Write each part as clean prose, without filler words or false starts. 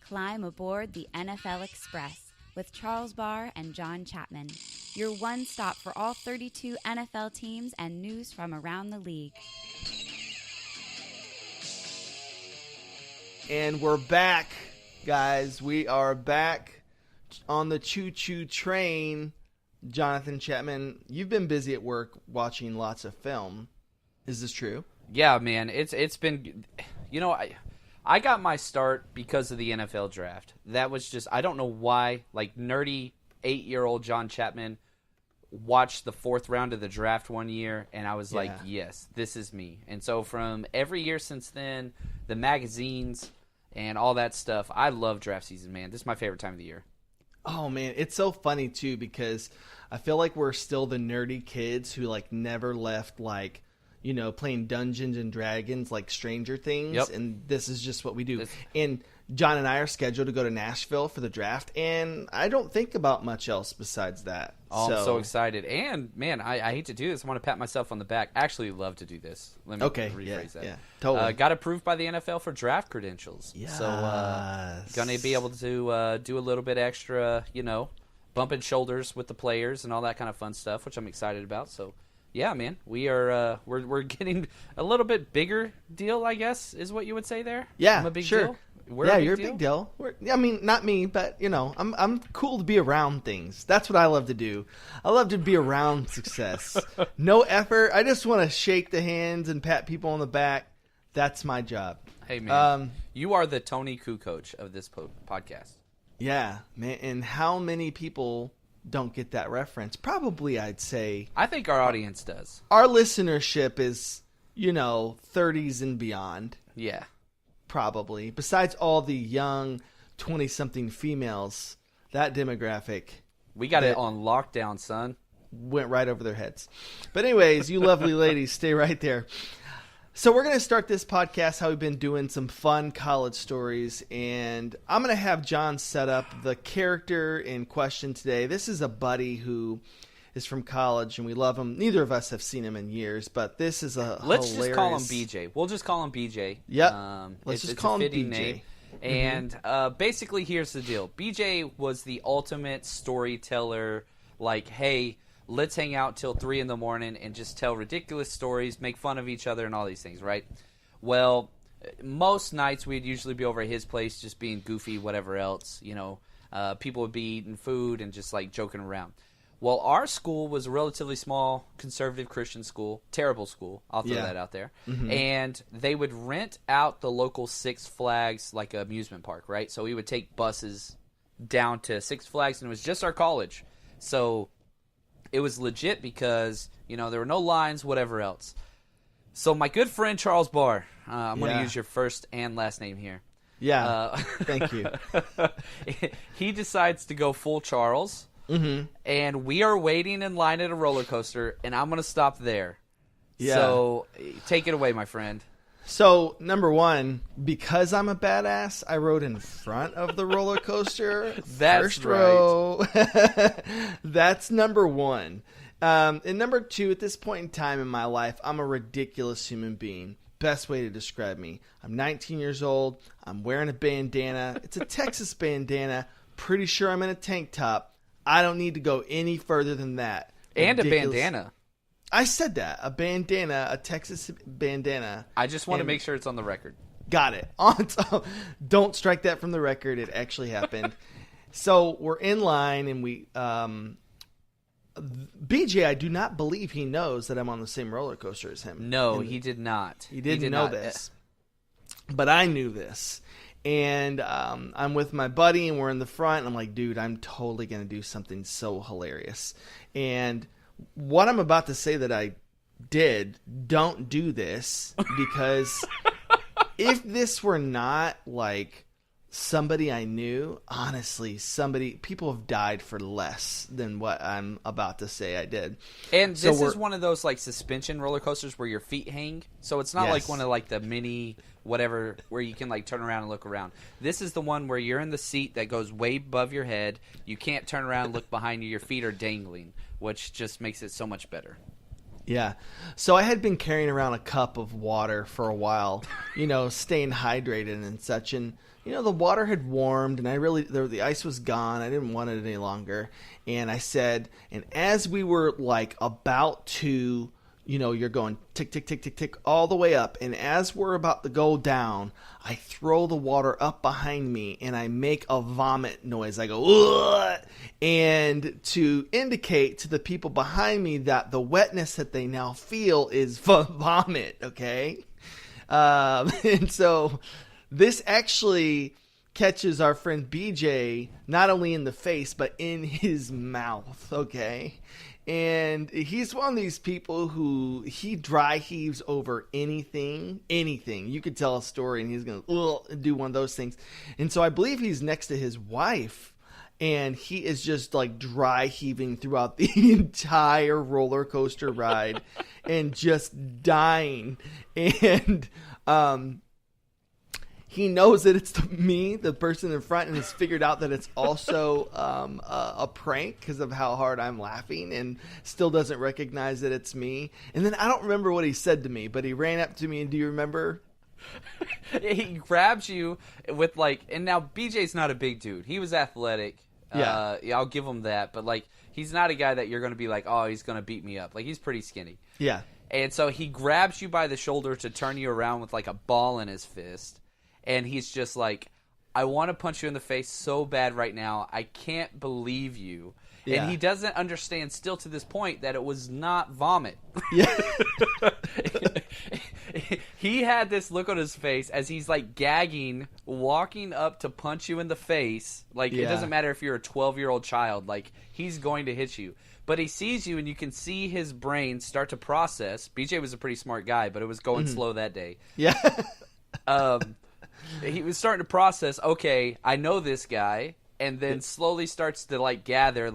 Climb aboard the NFL Express with Charles Barr and John Chapman, your one stop for all 32 NFL teams and news from around the league. And we're back, guys. We are back on the choo-choo train. Jonathan Chapman, you've been busy at work watching lots of film. Is this true? Yeah, man. It's been, I got my start because of the NFL draft. That was just, I don't know why, like nerdy 8-year-old John Chapman watched the 4th round of the draft one year, and I was like, yes, this is me. And so from every year since then, the magazines and all that stuff, I love draft season, man. This is my favorite time of the year. Oh, man, it's so funny, too, because I feel like we're still the nerdy kids who, like, never left, like, playing Dungeons and Dragons like Stranger Things. Yep. And this is just what we do. And John and I are scheduled to go to Nashville for the draft, and I don't think about much else besides that. Oh, I'm so excited. And, man, I hate to do this. I want to pat myself on the back. I actually love to do this. Let me rephrase that. Yeah, totally. Got approved by the NFL for draft credentials. Yes. So, going to be able to do a little bit extra, bumping shoulders with the players and all that kind of fun stuff, which I'm excited about. So, yeah, man, we are we're getting a little bit bigger deal, I guess, is what you would say there. Yeah, I'm a big sure. deal. You're a big deal. Not me, but I'm cool to be around things. That's what I love to do. I love to be around success. No effort. I just want to shake the hands and pat people on the back. That's my job. Hey, man, you are the Tony Kukoc of this podcast. Yeah, man. And how many people don't get that reference? Probably, I'd say. I think our audience does. Our listenership is, 30s and beyond. Yeah. Probably. Besides all the young 20-something females, that demographic. We got it on lockdown, son. Went right over their heads. But anyways, you lovely ladies, stay right there. So we're going to start this podcast how we've been doing some fun college stories, and I'm going to have John set up the character in question today. This is a buddy who is from college, and we love him. Neither of us have seen him in years, but this is a Let's hilarious... just call him BJ. We'll just call him BJ. Yep. Let's just call him BJ. Name. And basically, here's the deal. BJ was the ultimate storyteller, like, hey, let's hang out till 3 in the morning and just tell ridiculous stories, make fun of each other and all these things, right? Well, most nights we'd usually be over at his place just being goofy, whatever else. People would be eating food and just, like, joking around. Well, our school was a relatively small conservative Christian school, terrible school, I'll throw that out there, and they would rent out the local Six Flags, like an amusement park, right? So we would take buses down to Six Flags, and it was just our college. So it was legit because, there were no lines, whatever else. So my good friend Charles Barr, I'm going to use your first and last name here. Yeah, thank you. He decides to go full Charles. And we are waiting in line at a roller coaster, and I'm going to stop there. Yeah. So take it away, my friend. So, number one, because I'm a badass, I rode in front of the roller coaster. That's first right. row. That's number one. And number two, at this point in time in my life, I'm a ridiculous human being. Best way to describe me. I'm 19 years old. I'm wearing a bandana. It's a Texas bandana. Pretty sure I'm in a tank top. I don't need to go any further than that. And ridiculous. A bandana. I said that. A bandana, a Texas bandana. I just want to make sure it's on the record. Got it. Don't strike that from the record. It actually happened. So we're in line, and BJ, I do not believe he knows that I'm on the same roller coaster as him. No, he did not. He didn't know this. But I knew this. And I'm with my buddy, and we're in the front, and I'm like, dude, I'm totally going to do something so hilarious. And what I'm about to say that I did, don't do this, because if this were not, like, somebody I knew, honestly, people have died for less than what I'm about to say I did. And this is one of those, like, suspension roller coasters where your feet hang. So it's not like one of, like, the mini whatever where you can, like, turn around and look around. This is the one where you're in the seat that goes way above your head. You can't turn around and look behind you. Your feet are dangling, which just makes it so much better. Yeah. So I had been carrying around a cup of water for a while, staying hydrated and such. And, the water had warmed, and the ice was gone. I didn't want it any longer. And I said, and as we were like about to, you're going tick, tick, tick, tick, tick, all the way up. And as we're about to go down, I throw the water up behind me and I make a vomit noise. I go, ugh! And to indicate to the people behind me that the wetness that they now feel is vomit, okay? And so this actually catches our friend BJ not only in the face, but in his mouth, okay? And he's one of these people who he dry heaves over anything. You could tell a story and he's going to do one of those things. And so I believe he's next to his wife, and he is just like dry heaving throughout the entire roller coaster ride and just dying. And he knows that it's me, the person in front, and has figured out that it's also a prank because of how hard I'm laughing, and still doesn't recognize that it's me. And then I don't remember what he said to me, but he ran up to me, and do you remember? He grabs you with and now BJ's not a big dude. He was athletic. Yeah, I'll give him that. But he's not a guy that you're going to be like, oh, he's going to beat me up. He's pretty skinny. Yeah. And so he grabs you by the shoulder to turn you around with a ball in his fist. And he's just like, I want to punch you in the face so bad right now. I can't believe you. Yeah. And he doesn't understand still to this point that it was not vomit. Yeah. He had this look on his face as he's gagging, walking up to punch you in the face. It doesn't matter if you're a 12-year-old child. He's going to hit you. But he sees you, and you can see his brain start to process. BJ was a pretty smart guy, but it was going slow that day. Yeah. He was starting to process, okay, I know this guy, and then slowly starts to, gather,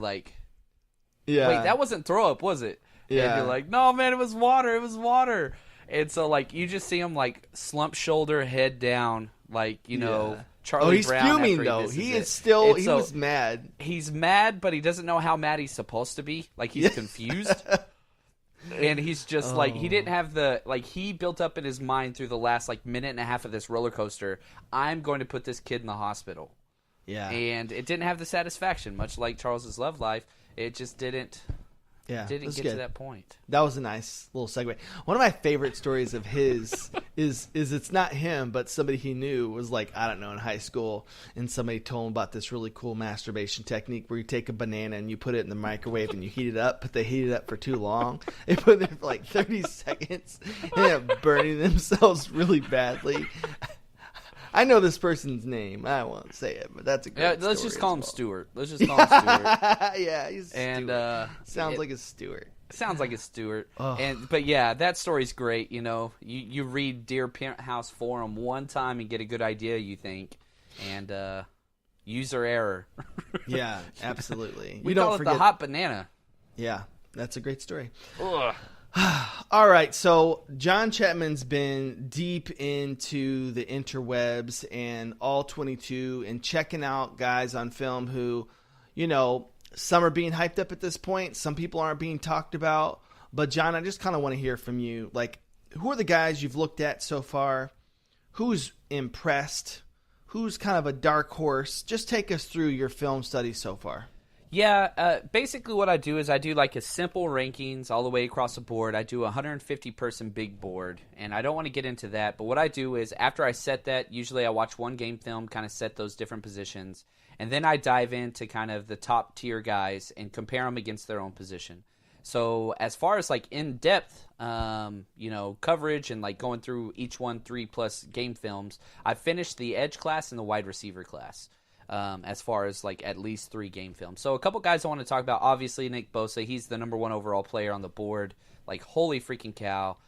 yeah. Wait, that wasn't throw up, was it? Yeah. And you're like, no, man, it was water. And so, you just see him, slump shoulder, head down, Charlie he's Brown. Fuming, though. He is still, he was mad. He's mad, but he doesn't know how mad he's supposed to be. He's confused. And he's just he didn't have he built up in his mind through the last minute and a half of this roller coaster, I'm going to put this kid in the hospital. Yeah. And it didn't have the satisfaction, much like Charles's love life. It just didn't get to that point. That was a nice little segue. One of my favorite stories of his is it's not him, but somebody he knew was I don't know, in high school, and somebody told him about this really cool masturbation technique where you take a banana and you put it in the microwave and you heat it up, but they heat it up for too long. They put it there for 30 seconds and end up burning themselves really badly. I know this person's name. I won't say it, but that's a great story. Let's just call him Stuart. Yeah, he's Stuart. And sounds like a Stuart. Sounds like a Stuart. Oh. But yeah, that story's great. You read Dear Parent House Forum one time and get a good idea, you think, and user error. Yeah, absolutely. We call it the hot banana. Yeah, that's a great story. Ugh. All right, so John Chapman's been deep into the interwebs and all 22 and checking out guys on film who, some are being hyped up at this point. Some people aren't being talked about. But, John, I just kind of want to hear from you. Who are the guys you've looked at so far? Who's impressed? Who's kind of a dark horse? Just take us through your film study so far. Yeah, basically what I do is I do a simple rankings all the way across the board. I do a 150-person big board, and I don't want to get into that. But what I do is after I set that, usually I watch one game film, kind of set those different positions, and then I dive into kind of the top-tier guys and compare them against their own position. So as far as in-depth, coverage and going through each one 3+ game films, I finished the edge class and the wide receiver class. As far as at least 3 game films. So a couple guys I want to talk about. Obviously, Nick Bosa. He's the number 1 overall player on the board. Holy freaking cow.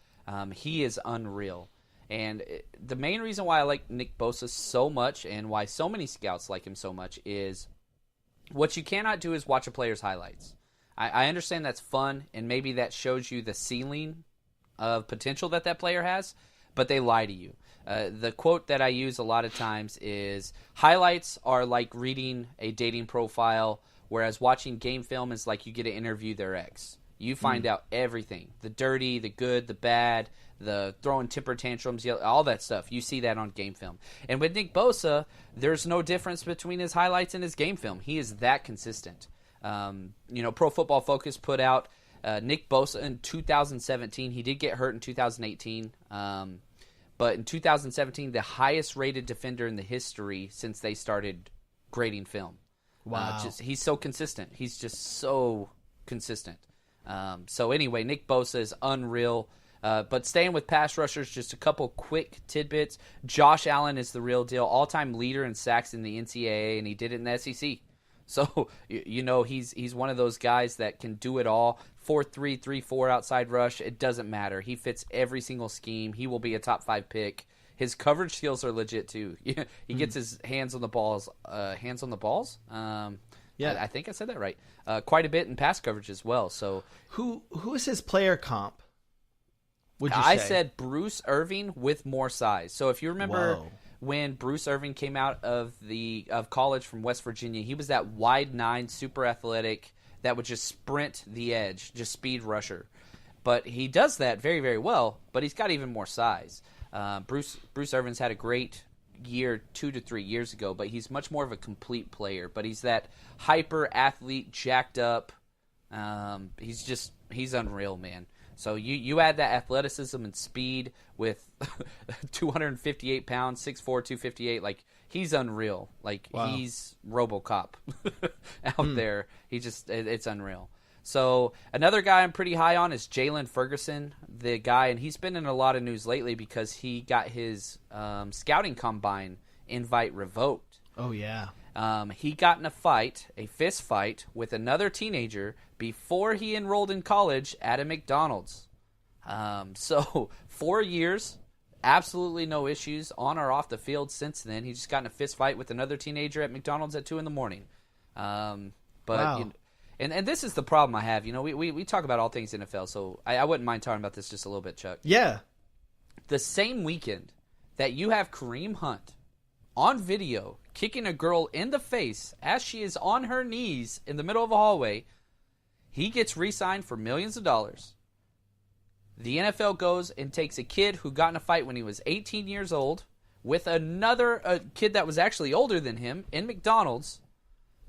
He is unreal. And the main reason why I like Nick Bosa so much and why so many scouts like him so much is what you cannot do is watch a player's highlights. I understand that's fun, and maybe that shows you the ceiling of potential that player has, but they lie to you. The quote that I use a lot of times is, highlights are like reading a dating profile, whereas watching game film is like you get to interview their ex. You find out everything. The dirty, the good, the bad, the throwing temper tantrums, all that stuff. You see that on game film. And with Nick Bosa, there's no difference between his highlights and his game film. He is that consistent. Pro Football Focus put out Nick Bosa in 2017. He did get hurt in 2018. But in 2017, the highest rated defender in the history since they started grading film. Wow. He's so consistent. He's just so consistent. So anyway, Nick Bosa is unreal. But staying with pass rushers, just a couple quick tidbits. Josh Allen is the real deal. All-time leader in sacks in the NCAA, and he did it in the SEC. So, he's one of those guys that can do it all. 4-3, 3-4 outside rush. It doesn't matter. He fits every single scheme. He will be a top 5 pick. His coverage skills are legit, too. He gets his hands on the balls. Yeah, I think I said that right. Quite a bit in pass coverage as well. So, who is his player comp? Would you say? I said Bruce Irving with more size. So if you remember when Bruce Irving came out of college from West Virginia, he was that wide 9, super athletic that would just sprint the edge, just speed rusher. But he does that very, very well. But he's got even more size. Bruce Irvin's had a great year 2 to 3 years ago, but he's much more of a complete player. But he's that hyper athlete, jacked up. He's unreal, man. So you add that athleticism and speed with 258 pounds, 6'4", 258. Like, he's unreal. Like, he's RoboCop out there. It's unreal. So another guy I'm pretty high on is Jalen Ferguson, the guy, and he's been in a lot of news lately because he got his scouting combine invite revoked. Oh, yeah. He got in a fist fight with another teenager before he enrolled in college at a McDonald's. So 4 years, absolutely no issues on or off the field since then. He just got in a fist fight with another teenager at McDonald's at 2 a.m. And this is the problem I have. We talk about all things NFL, so I wouldn't mind talking about this just a little bit, Chuck. Yeah. The same weekend that you have Kareem Hunt on video kicking a girl in the face as she is on her knees in the middle of a hallway, he gets re-signed for millions of dollars. The NFL goes and takes a kid who got in a fight when he was 18 years old with another kid that was actually older than him in McDonald's,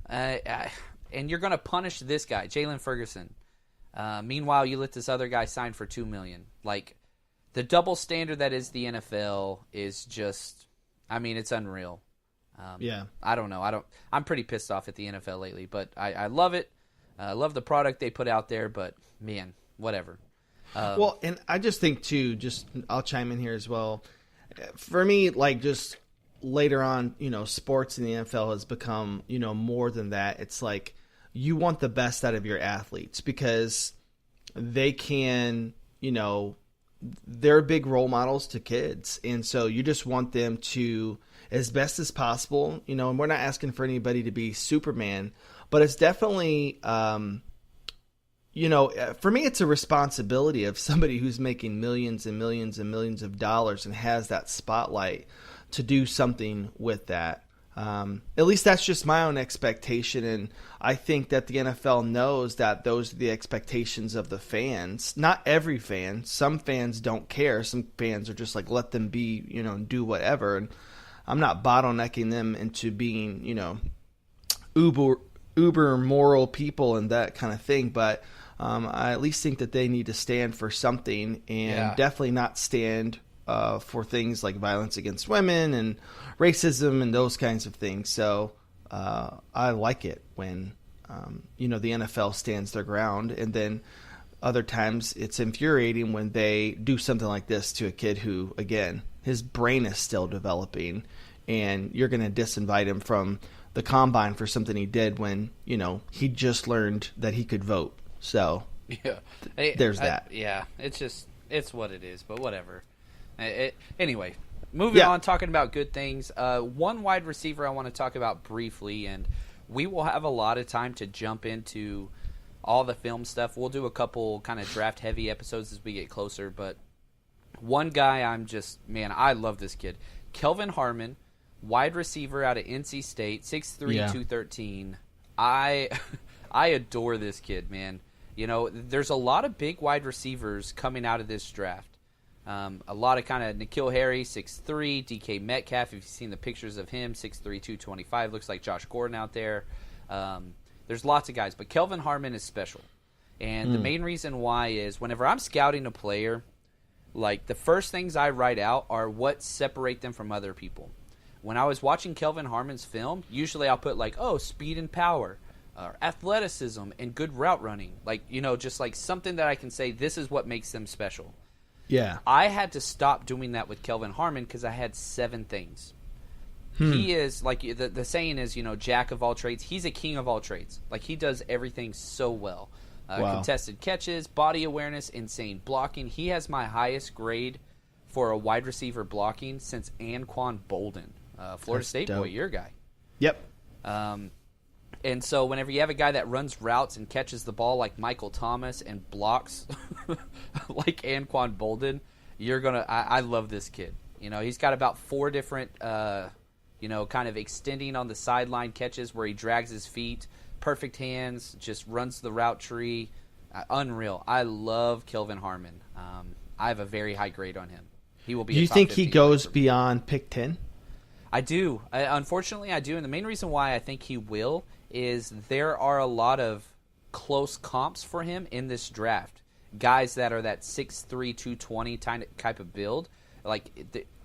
and you're going to punish this guy, Jalen Ferguson. Meanwhile, you let this other guy sign for $2 million. Like, the double standard that is the NFL is just, it's unreal. I don't know. I'm pretty pissed off at the NFL lately, but I love it. I love the product they put out there, but man, whatever. And I just think too, I'll chime in here as well. For me, like, just later on, sports in the NFL has become, more than that. It's like you want the best out of your athletes because they can, they're big role models to kids. And so you just want them to, as best as possible, and we're not asking for anybody to be Superman, but it's definitely, for me, it's a responsibility of somebody who's making millions and millions and millions of dollars and has that spotlight to do something with that. At least that's just my own expectation. And I think that the NFL knows that those are the expectations of the fans. Not every fan. Some fans don't care. Some fans are just like, let them be, do whatever. And I'm not bottlenecking them into being, uber moral people and that kind of thing. But I at least think that they need to stand for something and definitely not stand for things like violence against women and racism and those kinds of things. So I like it when, the NFL stands their ground. And then other times it's infuriating when they do something like this to a kid who, again, his brain is still developing, and you're going to disinvite him from the combine for something he did when, he just learned that he could vote. So there's that. It's what it is, but whatever. Anyway, moving on, talking about good things. One wide receiver I want to talk about briefly, and we will have a lot of time to jump into all the film stuff. We'll do a couple kind of draft-heavy episodes as we get closer, but one guy I love this kid. Kelvin Harmon, wide receiver out of NC State, 6'3", 213. I adore this kid, man. There's a lot of big wide receivers coming out of this draft. A lot of kind of N'Keal Harry, 6'3", DK Metcalf, if you've seen the pictures of him, 6'3", 225, looks like Josh Gordon out there. There's lots of guys, but Kelvin Harmon is special. And the main reason why is whenever I'm scouting a player, like the first things I write out are what separate them from other people. When I was watching Kelvin Harmon's film, usually I'll put like, speed and power, or athleticism and good route running. Like, just like something that I can say this is what makes them special. Yeah. I had to stop doing that with Kelvin Harmon because I had 7 things. He is, like, the saying is, jack of all trades. He's a king of all trades. Like, he does everything so well. Wow. Contested catches, body awareness, insane blocking. He has my highest grade for a wide receiver blocking since Anquan Bolden, Florida That's State dope. boy, your guy. Yep. And so whenever you have a guy that runs routes and catches the ball like Michael Thomas and blocks like Anquan Bolden, you're going to – I love this kid. He's got about 4 different, kind of extending on the sideline catches where he drags his feet, perfect hands, just runs the route tree. Unreal. I love Kelvin Harmon. I have a very high grade on him. He will be Do a you top think he 15 goes player. beyond pick 10? I do. Unfortunately, I do. And the main reason why I think he will is there are a lot of close comps for him in this draft. Guys that are that 6'3", 220 type of build. Like,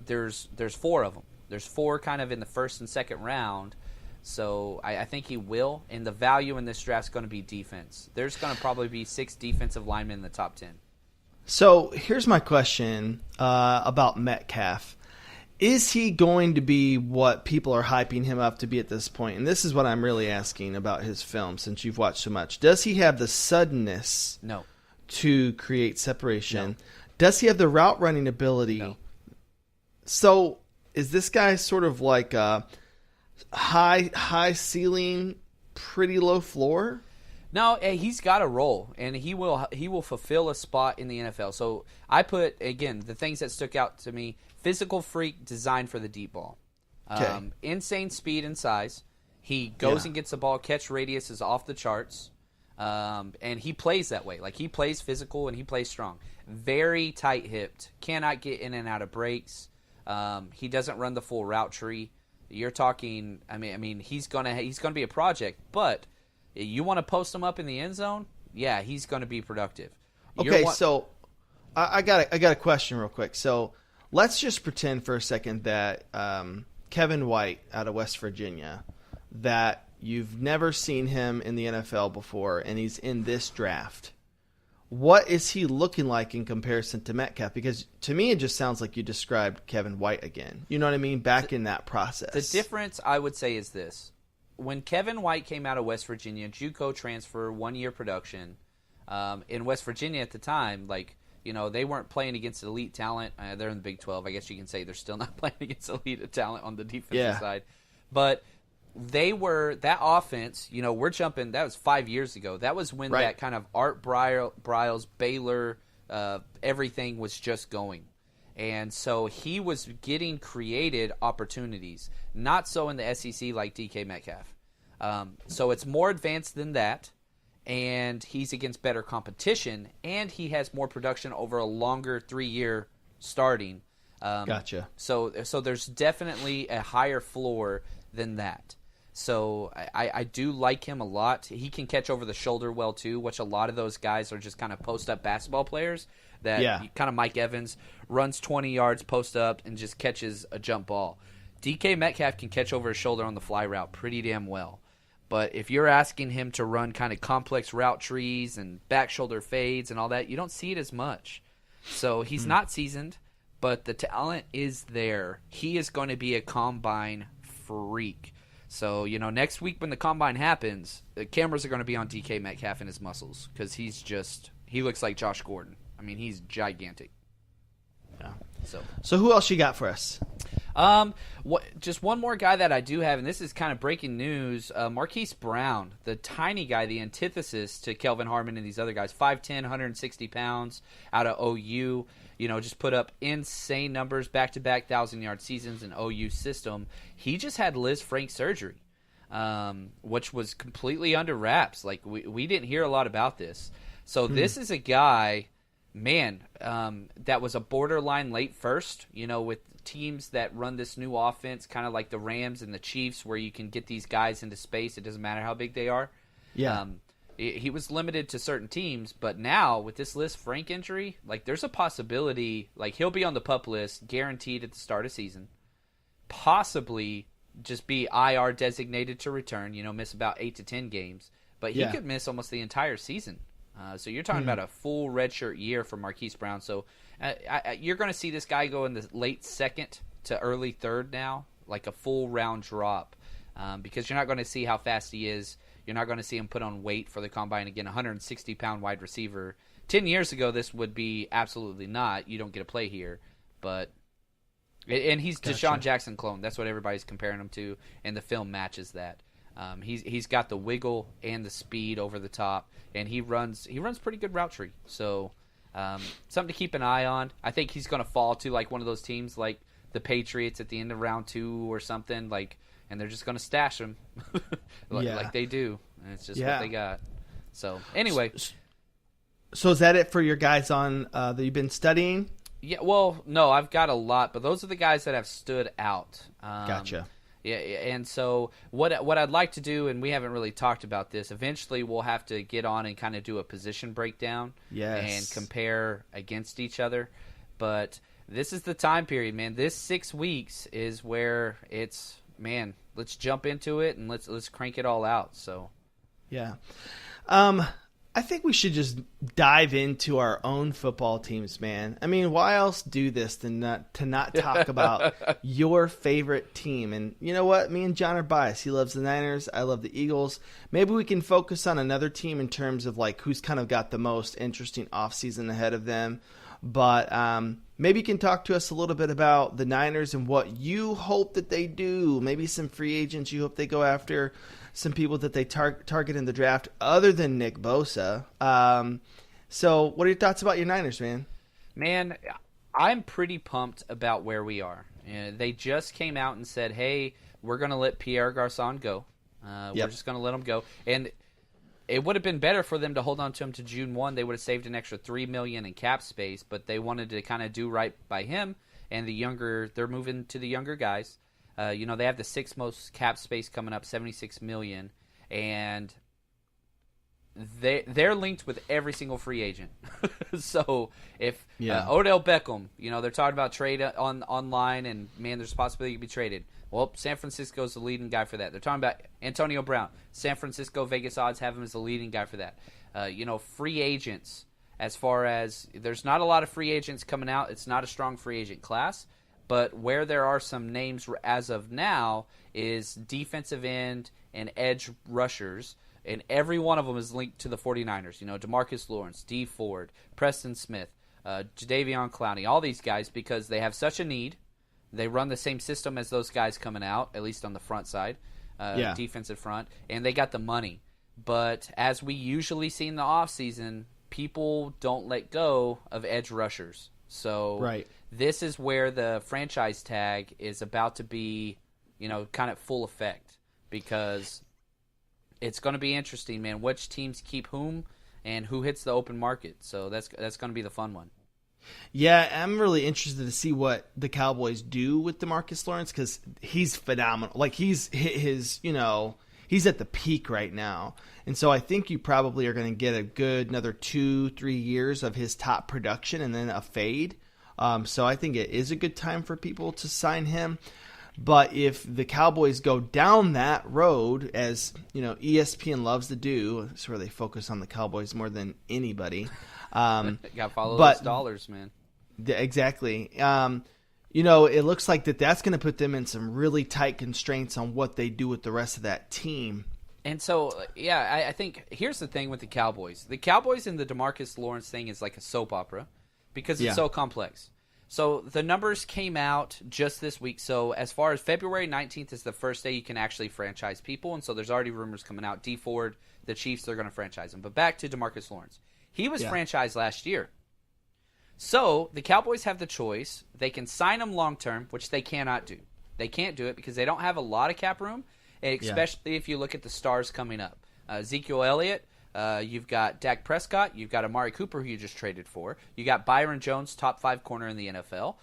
there's 4 of them. There's 4 kind of in the first and second round. So I think he will. And the value in this draft is going to be defense. There's going to probably be 6 defensive linemen in the top 10. So here's my question about Metcalf. Is he going to be what people are hyping him up to be at this point? And this is what I'm really asking about his film since you've watched so much. Does he have the suddenness to create separation? No. Does he have the route running ability? No. So is this guy sort of like a high ceiling, pretty low floor? No, he's got a role, and he will fulfill a spot in the NFL. So I put, again, the things that stuck out to me: physical freak, designed for the deep ball. Okay. Insane speed and size. He goes and gets the ball. Catch radius is off the charts. And he plays that way. Like, he plays physical and he plays strong. Very tight-hipped. Cannot get in and out of breaks. He doesn't run the full route tree. You're talking, I mean, he's gonna be a project, but you want to post him up in the end zone? Yeah, he's going to be productive. Okay, so I got a question real quick. So let's just pretend for a second that Kevin White out of West Virginia, that you've never seen him in the NFL before, and he's in this draft. What is he looking like in comparison to Metcalf? Because to me, it just sounds like you described Kevin White again. You know what I mean? Back in that process. The difference, I would say, is this. When Kevin White came out of West Virginia, JUCO transfer, 1-year production, in West Virginia at the time, they weren't playing against elite talent. They're in the Big 12. I guess you can say they're still not playing against elite talent on the defensive side. But they were, that offense, we're jumping, that was 5 years ago. That was when that kind of Art Briles, Baylor, everything was just going. And so he was getting created opportunities. Not so in the SEC like DK Metcalf. So it's more advanced than that. And he's against better competition. And he has more production over a longer 3-year starting. Gotcha. So there's definitely a higher floor than that. So I do like him a lot. He can catch over the shoulder well, too, which a lot of those guys are just kind of post-up basketball players. That kind of Mike Evans runs 20 yards post up and just catches a jump ball. DK Metcalf can catch over his shoulder on the fly route pretty damn well. But if you're asking him to run kind of complex route trees and back shoulder fades and all that, you don't see it as much. So he's not seasoned, but the talent is there. He is going to be a combine freak. So, next week when the combine happens, the cameras are going to be on DK Metcalf and his muscles because he looks like Josh Gordon. I mean, he's gigantic. Yeah. So who else you got for us? Just one more guy that I do have, and this is kind of breaking news. Marquise Brown, the tiny guy, the antithesis to Kelvin Harmon and these other guys. 5'10", 160 pounds out of OU. Just put up insane numbers, back-to-back 1,000-yard seasons in OU system. He just had Liz Frank surgery, which was completely under wraps. Like, we didn't hear a lot about this. So this is a guy, man, that was a borderline late first, with teams that run this new offense, kind of like the Rams and the Chiefs, where you can get these guys into space. It doesn't matter how big they are. Yeah. He was limited to certain teams, but now with this list Frank injury, like there's a possibility, like he'll be on the PUP list guaranteed at the start of season, possibly just be IR designated to return, miss about 8 to 10 games, but he could miss almost the entire season. So you're talking about a full redshirt year for Marquise Brown. So you're going to see this guy go in the late second to early third now, like a full round drop, because you're not going to see how fast he is. You're not going to see him put on weight for the combine. Again, 160-pound wide receiver. 10 years ago, this would be absolutely not. You don't get a play here. And he's Deshaun Jackson clone. That's what everybody's comparing him to, and the film matches that. He's got the wiggle and the speed over the top, and he runs pretty good route tree. So something to keep an eye on. I think he's going to fall to like one of those teams like the Patriots at the end of round 2 or something, and they're just going to stash him like they do. And it's just what they got. So anyway. So is that it for your guys on that you've been studying? Yeah, well, no, I've got a lot, but those are the guys that have stood out. Gotcha. Yeah, and so what I'd like to do, and we haven't really talked about this, eventually we'll have to get on and kind of do a position breakdown and compare against each other. But this is the time period, man. This 6 weeks is where it's, man, let's jump into it and let's crank it all out. So, yeah. I think we should just dive into our own football teams, man. I mean, why else do this than to not talk about your favorite team? And you know what? Me and John are biased. He loves the Niners. I love the Eagles. Maybe we can focus on another team in terms of like who's kind of got the most interesting offseason ahead of them. But maybe you can talk to us a little bit about the Niners and what you hope that they do. Maybe some free agents you hope they go after. Some people that they target in the draft other than Nick Bosa. So what are your thoughts about your Niners, man? Man, I'm pretty pumped about where we are. They just came out and said, hey, we're going to let Pierre Garçon go. We're just going to let him go. And it would have been better for them to hold on to him to June 1. They would have saved an extra $3 million in cap space, but they wanted to kind of do right by him. And they're moving to the younger guys. They have the 6th most cap space coming up, $76 million, and they're linked with every single free agent. So if Odell Beckham, they're talking about trade online, and man, there's a possibility he could be traded. Well, San Francisco's the leading guy for that. They're talking about Antonio Brown. San Francisco Vegas odds have him as the leading guy for that. Free agents. As far as there's not a lot of free agents coming out, it's not a strong free agent class. But where there are some names as of now is defensive end and edge rushers, and every one of them is linked to the 49ers. DeMarcus Lawrence, D. Ford, Preston Smith, Jadeveon Clowney, all these guys, because they have such a need. They run the same system as those guys coming out, at least on the front side, defensive front, and they got the money. But as we usually see in the offseason, people don't let go of edge rushers. So this is where the franchise tag is about to be, kind of full effect, because it's going to be interesting, man, which teams keep whom and who hits the open market. So that's going to be the fun one. Yeah, I'm really interested to see what the Cowboys do with DeMarcus Lawrence, because he's phenomenal. Like, he's hit his, he's at the peak right now. And so I think you probably are going to get a good another 2-3 years of his top production and then a fade. So I think it is a good time for people to sign him. But if the Cowboys go down that road, as ESPN loves to do, it's where they focus on the Cowboys more than anybody. Got to follow those dollars, man. Exactly. It looks like that's going to put them in some really tight constraints on what they do with the rest of that team. And so, I think here's the thing with the Cowboys. The Cowboys and the DeMarcus Lawrence thing is like a soap opera because it's so complex. So the numbers came out just this week. So as far as February 19th is the first day you can actually franchise people. And so there's already rumors coming out. D. Ford, the Chiefs, they're going to franchise him. But back to DeMarcus Lawrence. He was franchised last year. So the Cowboys have the choice. They can sign him long-term, which they cannot do. They can't do it because they don't have a lot of cap room, especially if you look at the stars coming up. Ezekiel Elliott, You've got Dak Prescott. You've got Amari Cooper, who you just traded for. You got Byron Jones, top 5 corner in the NFL.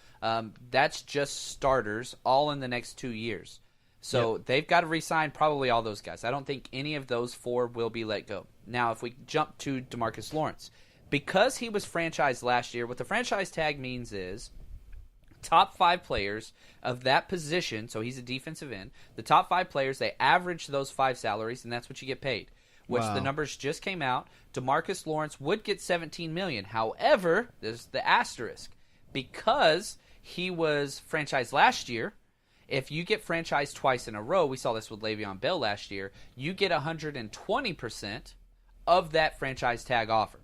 That's just starters, all in the next 2 years. So they've got to re-sign probably all those guys. I don't think any of those 4 will be let go. Now, if we jump to DeMarcus Lawrence, because he was franchised last year, what the franchise tag means is top 5 players of that position, so he's a defensive end, the top 5 players, they average those 5 salaries, and that's what you get paid, which the numbers just came out. DeMarcus Lawrence would get $17 million. However, there's the asterisk. Because he was franchised last year, if you get franchised twice in a row, we saw this with Le'Veon Bell last year, you get 120% of that franchise tag offer.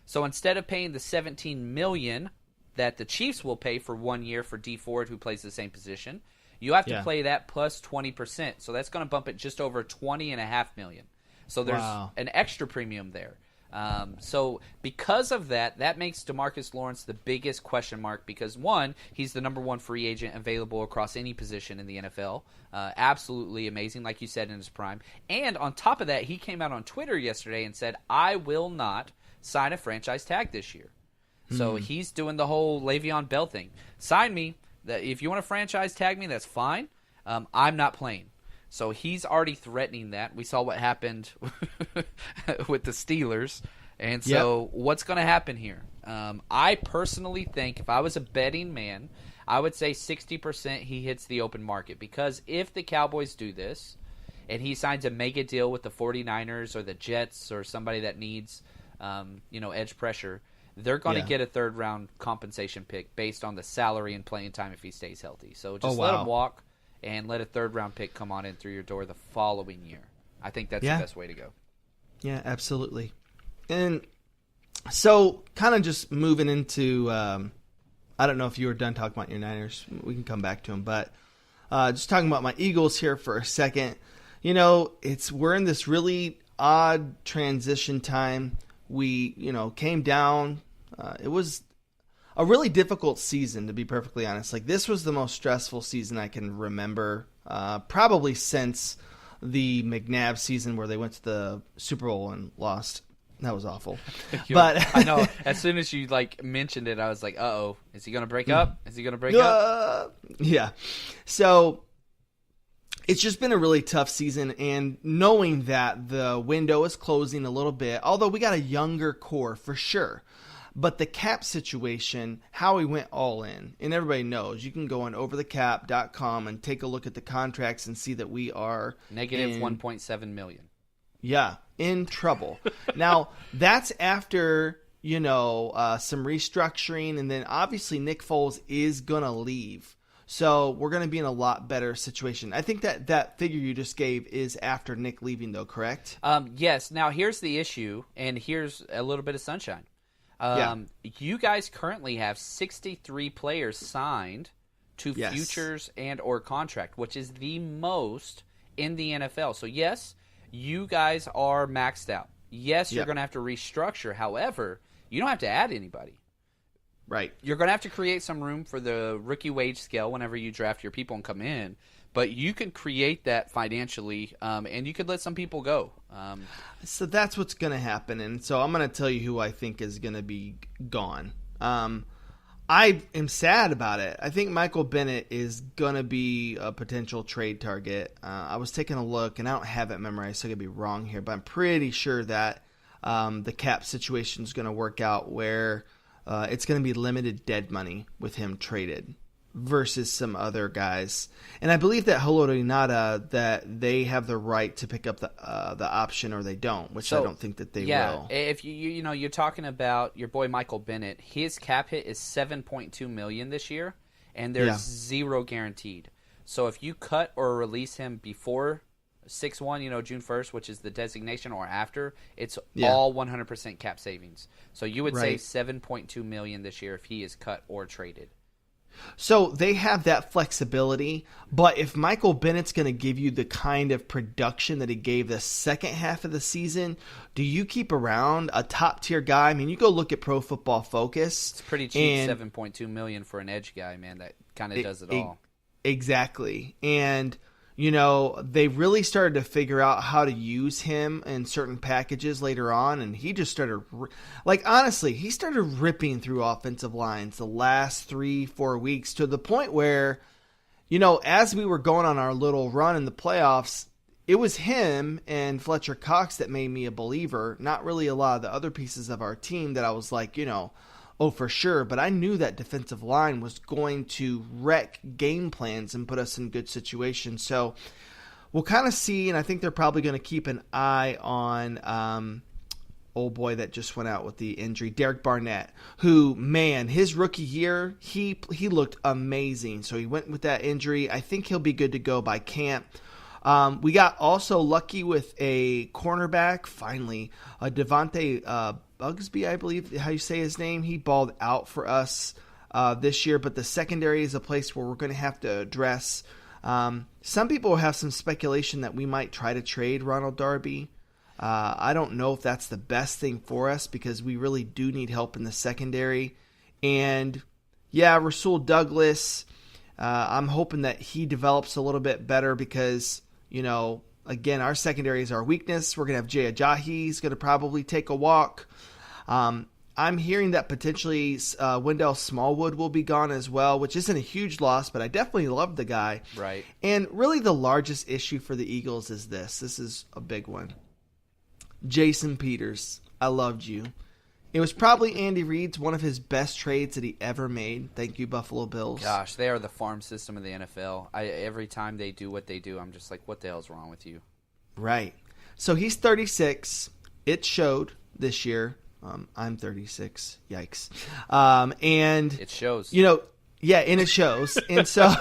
So instead of paying the $17 million that the Chiefs will pay for 1 year for D Ford, who plays the same position, you have to play that plus 20%. So that's going to bump it just over $20.5 million. So there's an extra premium there. So because of that, that makes DeMarcus Lawrence the biggest question mark because, one, he's the number 1 free agent available across any position in the NFL. Absolutely amazing, like you said, in his prime. And on top of that, he came out on Twitter yesterday and said, I will not sign a franchise tag this year. So he's doing the whole Le'Veon Bell thing. Sign me. If you want to franchise tag me, that's fine. I'm not playing. So he's already threatening that. We saw what happened with the Steelers. And so what's going to happen here? I personally think if I was a betting man, I would say 60% he hits the open market. Because if the Cowboys do this and he signs a mega deal with the 49ers or the Jets or somebody that needs edge pressure, they're going to get a third-round compensation pick based on the salary and playing time if he stays healthy. So just let him walk. And let a third-round pick come on in through your door the following year. I think that's the best way to go. Yeah, absolutely. And so kind of just moving into I don't know if you were done talking about your Niners. We can come back to them. But just talking about my Eagles here for a second. We're in this really odd transition time. We, came down. It was a really difficult season, to be perfectly honest. Like, this was the most stressful season I can remember, probably since the McNabb season where they went to the Super Bowl and lost. That was awful. But I know. As soon as you mentioned it, I was like, "Uh-oh, is he going to break up? Is he going to break up?" Yeah. So it's just been a really tough season, and knowing that the window is closing a little bit, although we got a younger core for sure. But the cap situation, how we went all in, and everybody knows, you can go on overthecap.com and take a look at the contracts and see that we are negative 1.7 million. Yeah, in trouble. Now, that's after, some restructuring, and then obviously Nick Foles is going to leave. So we're going to be in a lot better situation. I think that figure you just gave is after Nick leaving, though, correct? Yes. Now, here's the issue, and here's a little bit of sunshine. You guys currently have 63 players signed to futures and or contract, which is the most in the NFL. So, yes, you guys are maxed out. Yes, you're going to have to restructure. However, you don't have to add anybody. Right. You're going to have to create some room for the rookie wage scale whenever you draft your people and come in. But you can create that financially, and you could let some people go. So that's what's going to happen. And so I'm going to tell you who I think is going to be gone. I am sad about it. I think Michael Bennett is going to be a potential trade target. I was taking a look, and I don't have it memorized, so I could be wrong here. But I'm pretty sure that the cap situation is going to work out where it's going to be limited dead money with him traded versus some other guys. And I believe that Inada, that they have the right to pick up the option, or they don't, which I don't think that they will. If you're talking about your boy Michael Bennett, his cap hit is $7.2 million this year, and there's zero guaranteed. So if you cut or release him before 6/1, June 1st, which is the designation, or after, it's all 100% cap savings. So you would save $7.2 million this year if he is cut or traded. So they have that flexibility, but if Michael Bennett's going to give you the kind of production that he gave the second half of the season, do you keep around a top-tier guy? I mean, you go look at Pro Football Focus. It's pretty cheap, $7.2 million for an edge guy, man. That kind of does it all. Exactly. And they really started to figure out how to use him in certain packages later on, and he just started, honestly, he started ripping through offensive lines the last 3-4 weeks to the point where, as we were going on our little run in the playoffs, it was him and Fletcher Cox that made me a believer, not really a lot of the other pieces of our team that I was like, oh, for sure. But I knew that defensive line was going to wreck game plans and put us in good situations. So we'll kind of see, and I think they're probably going to keep an eye on old boy that just went out with the injury, Derek Barnett, who, man, his rookie year, he looked amazing. So he went with that injury. I think he'll be good to go by camp. We got also lucky with a cornerback, finally, Devontae Bugsby, I believe how you say his name. He balled out for us this year, but the secondary is a place where we're going to have to address. Some people have some speculation that we might try to trade Ronald Darby. I don't know if that's the best thing for us because we really do need help in the secondary. And, yeah, Rasul Douglas, I'm hoping that he develops a little bit better because, again, our secondary is our weakness. We're going to have Jay Ajayi. He's going to probably take a walk. I'm hearing that potentially Wendell Smallwood will be gone as well, which isn't a huge loss, but I definitely love the guy. Right. And really the largest issue for the Eagles is this. This is a big one. Jason Peters. I loved you. It was probably Andy Reid's one of his best trades that he ever made. Thank you, Buffalo Bills. Gosh, they are the farm system of the NFL. Every time they do what they do, I'm just like, what the hell's wrong with you? Right. So he's 36. It showed this year. I'm 36. Yikes. And it shows. Yeah, and it shows. And so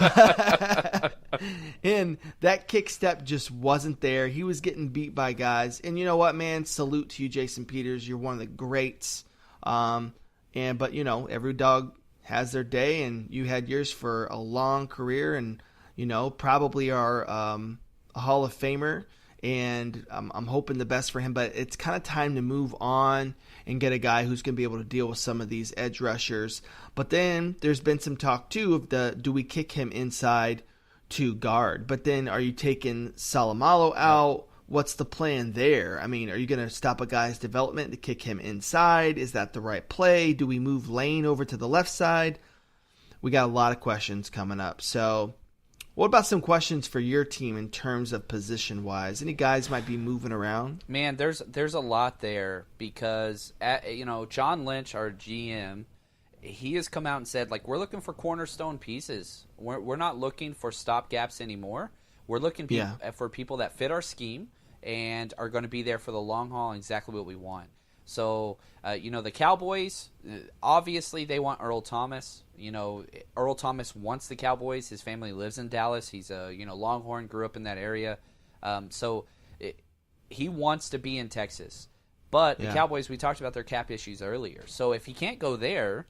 and that kick step just wasn't there. He was getting beat by guys. And you know what, man? Salute to you, Jason Peters. You're one of the greats. But every dog has their day, and you had yours for a long career and probably are a Hall of Famer. And I'm hoping the best for him, but it's kind of time to move on and get a guy who's going to be able to deal with some of these edge rushers. But then there's been some talk, too, of do we kick him inside to guard? But then are you taking Salamalo out? What's the plan there? I mean, are you going to stop a guy's development to kick him inside? Is that the right play? Do we move Lane over to the left side? We got a lot of questions coming up. So what about some questions for your team in terms of position-wise? Any guys might be moving around? Man, there's a lot there because, John Lynch, our GM, he has come out and said, we're looking for cornerstone pieces. We're not looking for stopgaps anymore. We're looking for people that fit our scheme and are going to be there for the long haul and exactly what we want. So, the Cowboys, obviously they want Earl Thomas. Earl Thomas wants the Cowboys. His family lives in Dallas. He's a, Longhorn, grew up in that area. He wants to be in Texas. But the Cowboys, we talked about their cap issues earlier. So if he can't go there,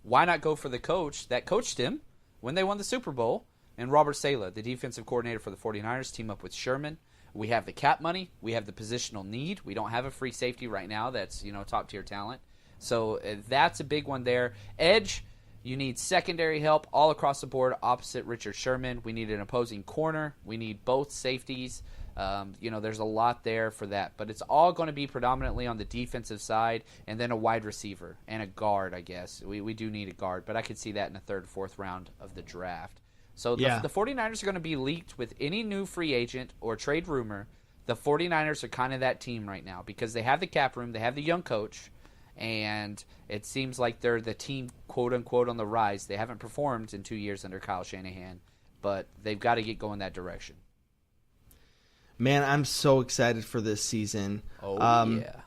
why not go for the coach that coached him when they won the Super Bowl? And Robert Saleh, the defensive coordinator for the 49ers, team up with Sherman. We have the cap money. We have the positional need. We don't have a free safety right now that's, top-tier talent. So that's a big one there. Edge, you need secondary help all across the board opposite Richard Sherman. We need an opposing corner. We need both safeties. There's a lot there for that. But it's all going to be predominantly on the defensive side and then a wide receiver and a guard, I guess. We do need a guard, but I could see that in the third, fourth round of the draft. So the 49ers are going to be leaked with any new free agent or trade rumor. The 49ers are kind of that team right now because they have the cap room, they have the young coach, and it seems like they're the team, quote-unquote, on the rise. They haven't performed in 2 years under Kyle Shanahan, but they've got to get going that direction. Man, I'm so excited for this season. Yeah.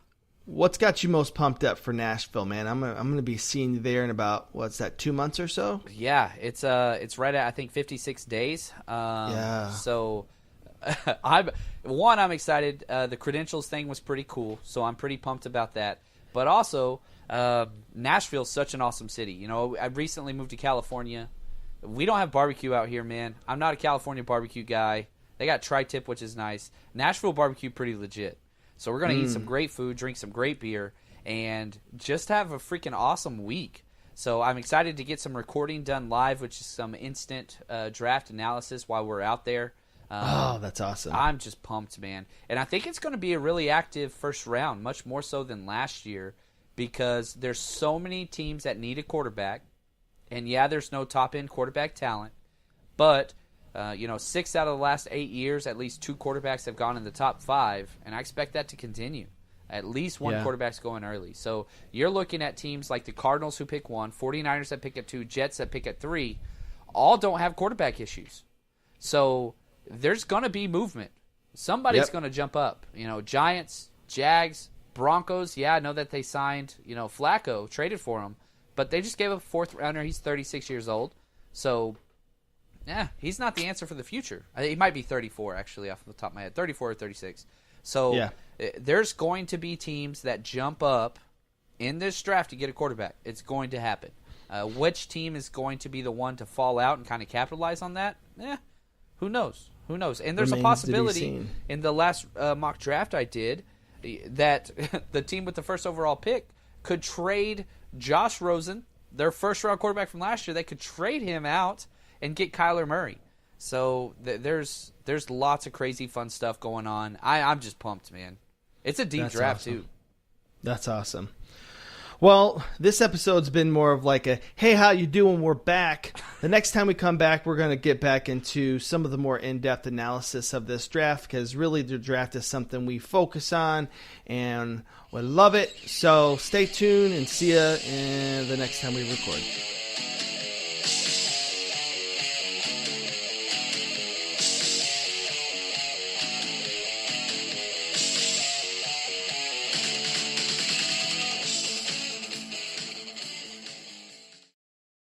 What's got you most pumped up for Nashville, man? I'm gonna be seeing you there in about 2 months or so. Yeah, it's right at I think 56 days. So I'm excited. The credentials thing was pretty cool, so I'm pretty pumped about that. But also, Nashville's such an awesome city. I recently moved to California. We don't have barbecue out here, man. I'm not a California barbecue guy. They got tri-tip, which is nice. Nashville barbecue pretty legit. So we're going to eat some great food, drink some great beer, and just have a freaking awesome week. So I'm excited to get some recording done live, which is some instant draft analysis while we're out there. That's awesome. I'm just pumped, man. And I think it's going to be a really active first round, much more so than last year, because there's so many teams that need a quarterback. And, yeah, there's no top-end quarterback talent. But, 6 out of the last 8 years, at least 2 quarterbacks have gone in the top 5. And I expect that to continue. At least one quarterback's going early. So you're looking at teams like the Cardinals who pick 1, 49ers that pick at 2, Jets that pick at 3. All don't have quarterback issues. So there's going to be movement. Somebody's going to jump up. Giants, Jags, Broncos. Yeah, I know that they signed, Flacco, traded for him. But they just gave up a 4th rounder. He's 36 years old. So, yeah, he's not the answer for the future. He might be 34, actually, off the top of my head. 34 or 36. So there's going to be teams that jump up in this draft to get a quarterback. It's going to happen. Which team is going to be the one to fall out and kind of capitalize on that? Who knows? Who knows? And there's a possibility in the last mock draft I did that the team with the first overall pick could trade Josh Rosen, their first-round quarterback from last year. They could trade him out and get Kyler Murray. So there's lots of crazy fun stuff going on. I'm just pumped, man. It's a deep draft, too. That's awesome. Well, this episode's been more of like a, hey, how you doing? We're back. The next time we come back, we're going to get back into some of the more in-depth analysis of this draft, because really the draft is something we focus on and we love it. So stay tuned and see you in the next time we record.